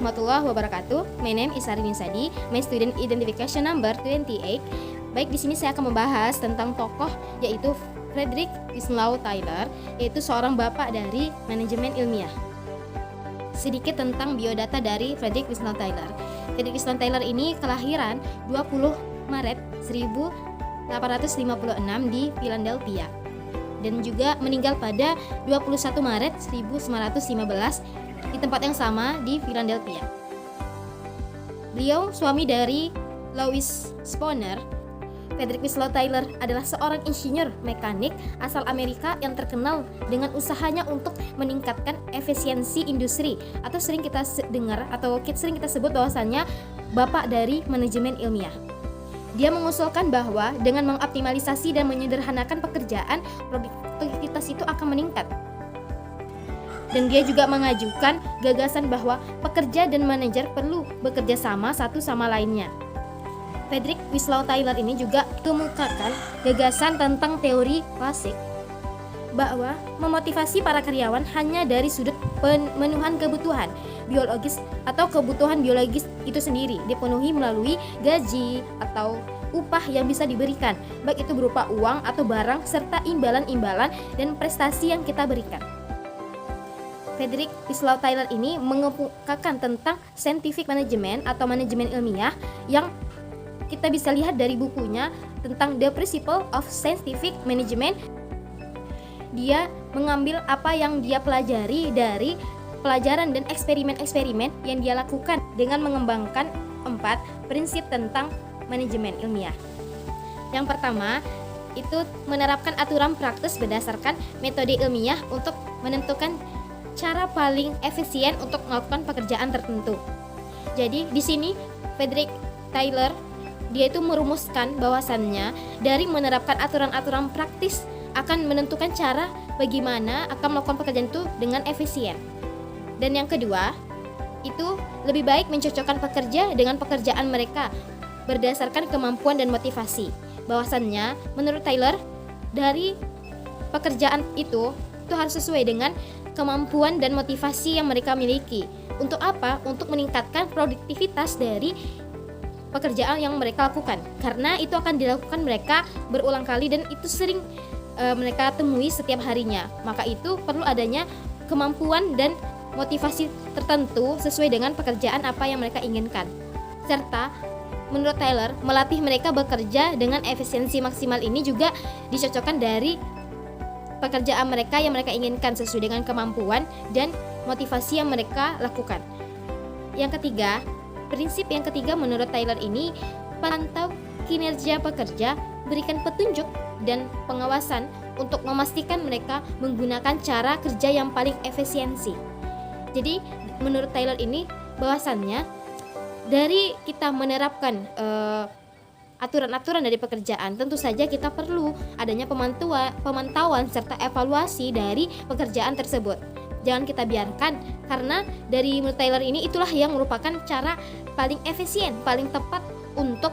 warahmatullahi wabarakatuh. My name is Arin Sadi. My student identification number 28. Baik, di sini saya akan membahas tentang tokoh yaitu Frederick Winslow Taylor, yaitu seorang bapak dari manajemen ilmiah. Sedikit tentang biodata dari Frederick Winslow Taylor. Frederick Winslow Taylor ini kelahiran 20 Maret 1856 di Philadelphia dan juga meninggal pada 21 Maret 1915 di tempat yang sama di Philadelphia. Beliau suami dari Louis Spooner. Frederick Winslow Taylor adalah seorang insinyur mekanik asal Amerika yang terkenal dengan usahanya untuk meningkatkan efisiensi industri, atau sering kita dengar atau sering kita sebut bahwasannya bapak dari manajemen ilmiah. Dia mengusulkan bahwa dengan mengoptimalisasi dan menyederhanakan pekerjaan, produktivitas itu akan meningkat. Dan dia juga mengajukan gagasan bahwa pekerja dan manajer perlu bekerja sama satu sama lainnya. Frederick Winslow Taylor ini juga kemukakan gagasan tentang teori klasik bahwa memotivasi para karyawan hanya dari sudut pemenuhan kebutuhan biologis atau kebutuhan biologis itu sendiri dipenuhi melalui gaji atau upah yang bisa diberikan, baik itu berupa uang atau barang serta imbalan-imbalan dan prestasi yang kita berikan. Frederick Winslow Taylor ini mengemukakan tentang scientific management atau manajemen ilmiah yang kita bisa lihat dari bukunya tentang The Principle of Scientific Management. Dia mengambil apa yang dia pelajari dari pelajaran dan eksperimen-eksperimen yang dia lakukan dengan mengembangkan 4 prinsip tentang manajemen ilmiah. Yang pertama, itu menerapkan aturan praktis berdasarkan metode ilmiah untuk menentukan cara paling efisien untuk melakukan pekerjaan tertentu. Jadi di sini Frederick Taylor dia itu merumuskan bahwasannya dari menerapkan aturan-aturan praktis akan menentukan cara bagaimana akan melakukan pekerjaan itu dengan efisien. Dan yang kedua, itu lebih baik mencocokkan pekerja dengan pekerjaan mereka berdasarkan kemampuan dan motivasi. Bahwasannya menurut Taylor dari pekerjaan itu harus sesuai dengan kemampuan dan motivasi yang mereka miliki. Untuk apa? Untuk meningkatkan produktivitas dari pekerjaan yang mereka lakukan, karena itu akan dilakukan mereka berulang kali dan itu sering mereka temui setiap harinya. Maka itu perlu adanya kemampuan dan motivasi tertentu sesuai dengan pekerjaan apa yang mereka inginkan. Serta menurut Taylor, melatih mereka bekerja dengan efisiensi maksimal ini juga dicocokkan dari pekerjaan mereka yang mereka inginkan sesuai dengan kemampuan dan motivasi yang mereka lakukan. Yang ketiga, prinsip yang ketiga menurut Taylor ini, pantau kinerja pekerja, berikan petunjuk dan pengawasan untuk memastikan mereka menggunakan cara kerja yang paling efisiensi. Jadi menurut Taylor ini bahwasannya dari kita menerapkan aturan-aturan dari pekerjaan, tentu saja kita perlu adanya pemantauan serta evaluasi dari pekerjaan tersebut. Jangan kita biarkan, karena dari menurut Taylor ini itulah yang merupakan cara paling efisien, paling tepat untuk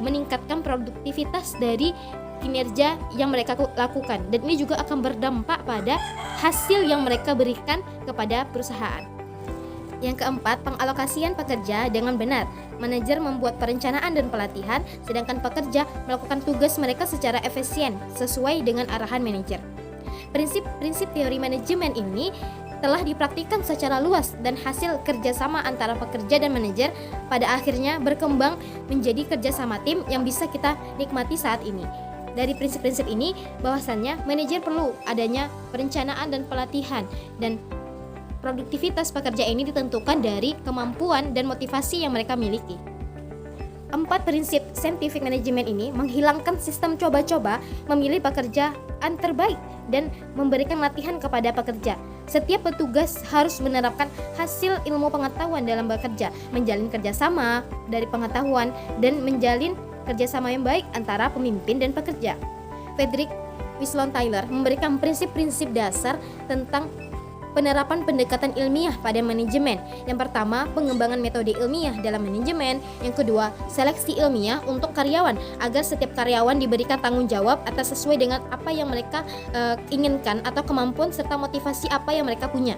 meningkatkan produktivitas dari kinerja yang mereka lakukan, dan ini juga akan berdampak pada hasil yang mereka berikan kepada perusahaan. Yang keempat, pengalokasian pekerja dengan benar. Manajer membuat perencanaan dan pelatihan, sedangkan pekerja melakukan tugas mereka secara efisien sesuai dengan arahan manajer. Prinsip-prinsip teori manajemen ini telah dipraktikkan secara luas dan hasil kerjasama antara pekerja dan manajer pada akhirnya berkembang menjadi kerjasama tim yang bisa kita nikmati saat ini. Dari prinsip-prinsip ini bahwasannya manajer perlu adanya perencanaan dan pelatihan, dan produktivitas pekerja ini ditentukan dari kemampuan dan motivasi yang mereka miliki. 4 prinsip scientific management ini menghilangkan sistem coba-coba, memilih pekerjaan terbaik, dan memberikan latihan kepada pekerja. Setiap petugas harus menerapkan hasil ilmu pengetahuan dalam bekerja, menjalin kerjasama dari pengetahuan, dan menjalin kerjasama yang baik antara pemimpin dan pekerja. Frederick Winslow Taylor memberikan prinsip-prinsip dasar tentang penerapan pendekatan ilmiah pada manajemen. Yang pertama, pengembangan metode ilmiah dalam manajemen. Yang kedua, seleksi ilmiah untuk karyawan agar setiap karyawan diberikan tanggung jawab atas sesuai dengan apa yang mereka inginkan atau kemampuan serta motivasi apa yang mereka punya.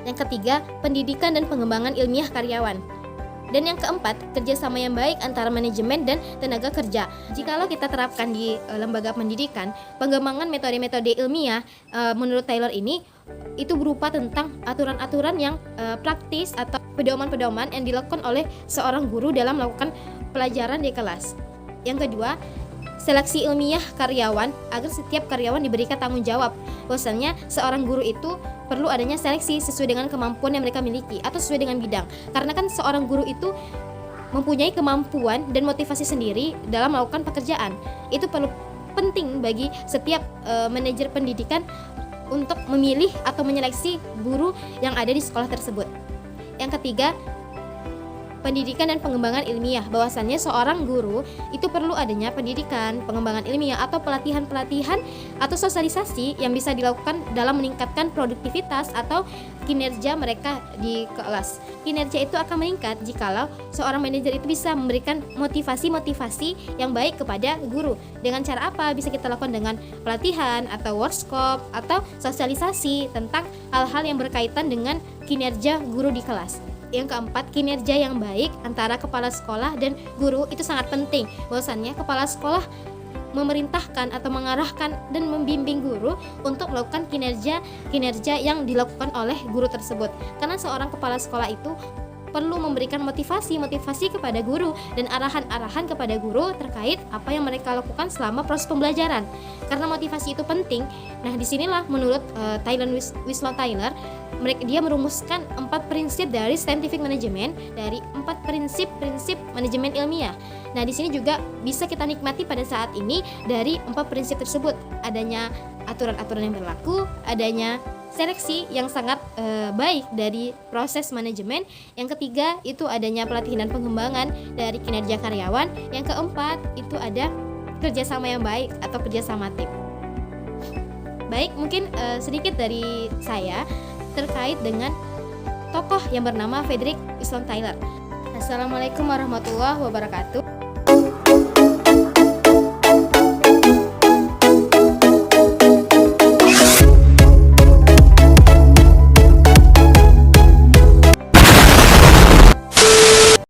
Yang ketiga, pendidikan dan pengembangan ilmiah karyawan. Dan yang keempat, kerjasama yang baik antara manajemen dan tenaga kerja. Jikalau kita terapkan di lembaga pendidikan, pengembangan metode-metode ilmiah menurut Taylor ini itu berupa tentang aturan-aturan yang praktis atau pedoman-pedoman yang dilakukan oleh seorang guru dalam melakukan pelajaran di kelas. Yang kedua, seleksi ilmiah karyawan agar setiap karyawan diberikan tanggung jawab. Bahwasannya seorang guru itu perlu adanya seleksi sesuai dengan kemampuan yang mereka miliki atau sesuai dengan bidang. Karena kan seorang guru itu mempunyai kemampuan dan motivasi sendiri dalam melakukan pekerjaan. Itu perlu penting bagi setiap manajer pendidikan untuk memilih atau menyeleksi guru yang ada di sekolah tersebut. Yang ketiga, pendidikan dan pengembangan ilmiah. Bahwasannya seorang guru itu perlu adanya pendidikan, pengembangan ilmiah atau pelatihan-pelatihan atau sosialisasi yang bisa dilakukan dalam meningkatkan produktivitas atau kinerja mereka di kelas. Kinerja itu akan meningkat jikalau seorang manajer itu bisa memberikan motivasi-motivasi yang baik kepada guru. Dengan cara apa? Bisa kita lakukan dengan pelatihan atau workshop atau sosialisasi tentang hal-hal yang berkaitan dengan kinerja guru di kelas. Yang keempat, kinerja yang baik antara kepala sekolah dan guru itu sangat penting. Bahwasannya kepala sekolah memerintahkan atau mengarahkan dan membimbing guru untuk melakukan kinerja yang dilakukan oleh guru tersebut. Karena seorang kepala sekolah itu perlu memberikan motivasi kepada guru dan arahan-arahan kepada guru terkait apa yang mereka lakukan selama proses pembelajaran. Karena motivasi itu penting. Nah, disinilah menurut Winslow Taylor, dia merumuskan 4 prinsip dari scientific management, dari 4 prinsip manajemen ilmiah. Nah, di sini juga bisa kita nikmati pada saat ini dari 4 prinsip tersebut. Adanya aturan-aturan yang berlaku, adanya seleksi yang sangat baik dari proses manajemen. Yang ketiga itu adanya pelatihan dan pengembangan dari kinerja karyawan. Yang keempat itu ada kerjasama yang baik atau kerjasama tim. Baik, mungkin sedikit dari saya terkait dengan tokoh yang bernama Frederick Winslow Taylor. Assalamualaikum warahmatullahi wabarakatuh.